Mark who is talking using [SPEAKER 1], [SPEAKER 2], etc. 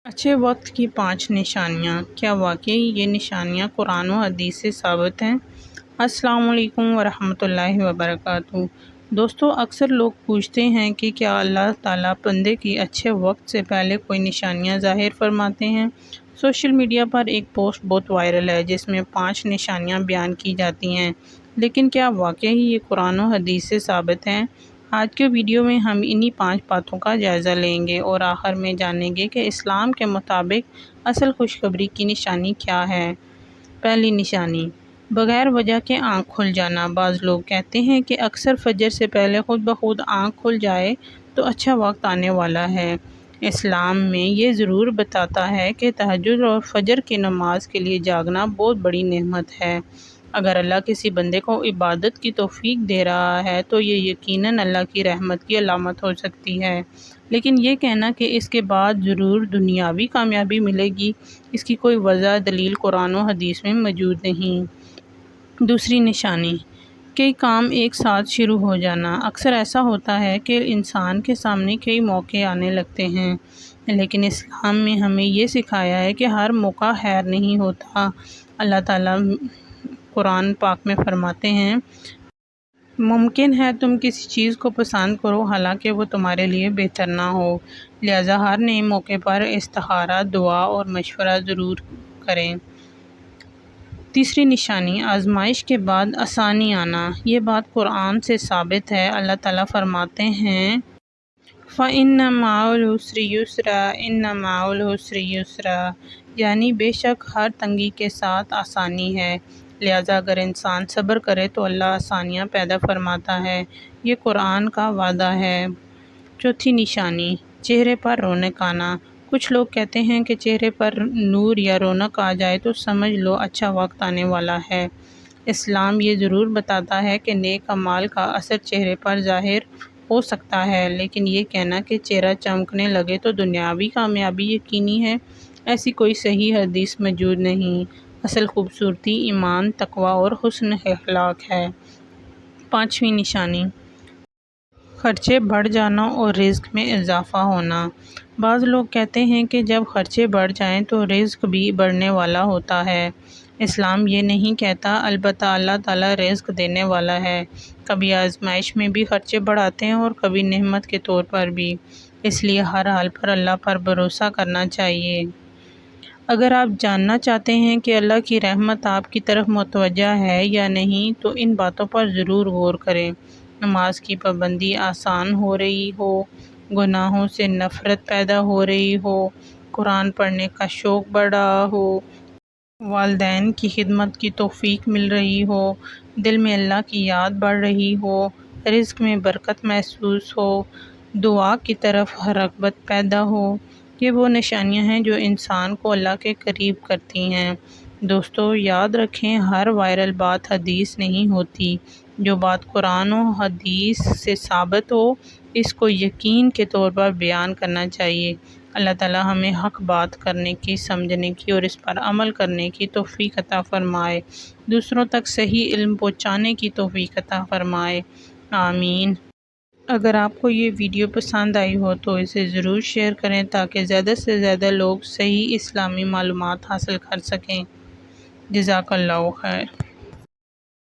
[SPEAKER 1] اچھے وقت کی 5 نشانیاں۔ کیا واقعی یہ نشانیاں قرآن و حدیث سے ثابت ہیں؟ السلام علیکم ورحمۃ اللہ وبرکاتہ۔ دوستو، اکثر لوگ پوچھتے ہیں کہ کیا اللہ تعالیٰ بندے کی اچھے وقت سے پہلے کوئی نشانیاں ظاہر فرماتے ہیں؟ سوشل میڈیا پر ایک پوسٹ بہت وائرل ہے جس میں 5 نشانیاں بیان کی جاتی ہیں، لیکن کیا واقعی یہ قرآن و حدیث سے ثابت ہیں؟ آج کے ویڈیو میں ہم انہی 5 باتوں کا جائزہ لیں گے اور آخر میں جانیں گے کہ اسلام کے مطابق اصل خوشخبری کی نشانی کیا ہے۔ پہلی نشانی، بغیر وجہ کے آنکھ کھل جانا۔ بعض لوگ کہتے ہیں کہ اکثر فجر سے پہلے خود بخود آنکھ کھل جائے تو اچھا وقت آنے والا ہے۔ اسلام میں یہ ضرور بتاتا ہے کہ تہجد اور فجر کی نماز کے لیے جاگنا بہت بڑی نعمت ہے۔ اگر اللہ کسی بندے کو عبادت کی توفیق دے رہا ہے تو یہ یقیناً اللہ کی رحمت کی علامت ہو سکتی ہے، لیکن یہ کہنا کہ اس کے بعد ضرور دنیاوی کامیابی ملے گی، اس کی کوئی واضح دلیل قرآن و حدیث میں موجود نہیں۔ دوسری نشانی، کئی کام ایک ساتھ شروع ہو جانا۔ اکثر ایسا ہوتا ہے کہ انسان کے سامنے کئی موقع آنے لگتے ہیں، لیکن اسلام میں ہمیں یہ سکھایا ہے کہ ہر موقع خیر نہیں ہوتا۔ اللہ تعالیٰ قرآن پاک میں فرماتے ہیں، ممکن ہے تم کسی چیز کو پسند کرو حالانکہ وہ تمہارے لیے بہتر نہ ہو، لہٰذا ہر نئے موقع پر استخارہ، دعا اور مشورہ ضرور کریں۔ تیسری نشانی، آزمائش کے بعد آسانی آنا۔ یہ بات قرآن سے ثابت ہے۔ اللہ تعالیٰ فرماتے ہیں، فَإِنَّ مَعَ الْعُسْرِ يُسْرًا إِنَّ مَعَ الْعُسْرِ يُسْرًا، یعنی بے شک ہر تنگی کے ساتھ آسانی ہے، لہٰذا اگر انسان صبر کرے تو اللہ آسانیاں پیدا فرماتا ہے۔ یہ قرآن کا وعدہ ہے۔ چوتھی نشانی، چہرے پر رونق آنا۔ کچھ لوگ کہتے ہیں کہ چہرے پر نور یا رونق آ جائے تو سمجھ لو اچھا وقت آنے والا ہے۔ اسلام یہ ضرور بتاتا ہے کہ نیک اعمال کا اثر چہرے پر ظاہر ہو سکتا ہے، لیکن یہ کہنا کہ چہرہ چمکنے لگے تو دنیاوی کامیابی یقینی ہے، ایسی کوئی صحیح حدیث موجود نہیں۔ اصل خوبصورتی ایمان، تقوی اور حسن اخلاق ہے۔ پانچویں نشانی، خرچے بڑھ جانا اور رزق میں اضافہ ہونا۔ بعض لوگ کہتے ہیں کہ جب خرچے بڑھ جائیں تو رزق بھی بڑھنے والا ہوتا ہے۔ اسلام یہ نہیں کہتا، البتہ اللہ تعالیٰ رزق دینے والا ہے۔ کبھی آزمائش میں بھی خرچے بڑھاتے ہیں اور کبھی نعمت کے طور پر بھی، اس لیے ہر حال پر اللہ پر بھروسہ کرنا چاہیے۔ اگر آپ جاننا چاہتے ہیں کہ اللہ کی رحمت آپ کی طرف متوجہ ہے یا نہیں تو ان باتوں پر ضرور غور کریں۔ نماز کی پابندی آسان ہو رہی ہو، گناہوں سے نفرت پیدا ہو رہی ہو، قرآن پڑھنے کا شوق بڑھ رہا ہو، والدین کی خدمت کی توفیق مل رہی ہو، دل میں اللہ کی یاد بڑھ رہی ہو، رزق میں برکت محسوس ہو، دعا کی طرف رغبت پیدا ہو، یہ وہ نشانیاں ہیں جو انسان کو اللہ کے قریب کرتی ہیں۔ دوستو، یاد رکھیں، ہر وائرل بات حدیث نہیں ہوتی۔ جو بات قرآن و حدیث سے ثابت ہو اس کو یقین کے طور پر بیان کرنا چاہیے۔ اللہ تعالیٰ ہمیں حق بات کرنے کی، سمجھنے کی اور اس پر عمل کرنے کی توفیق عطا فرمائے، دوسروں تک صحیح علم پہنچانے کی توفیق عطا فرمائے، آمین۔ اگر آپ کو یہ ویڈیو پسند آئی ہو تو اسے ضرور شیئر کریں تاکہ زیادہ سے زیادہ لوگ صحیح اسلامی معلومات حاصل کر سکیں۔ جزاک اللہ خیر۔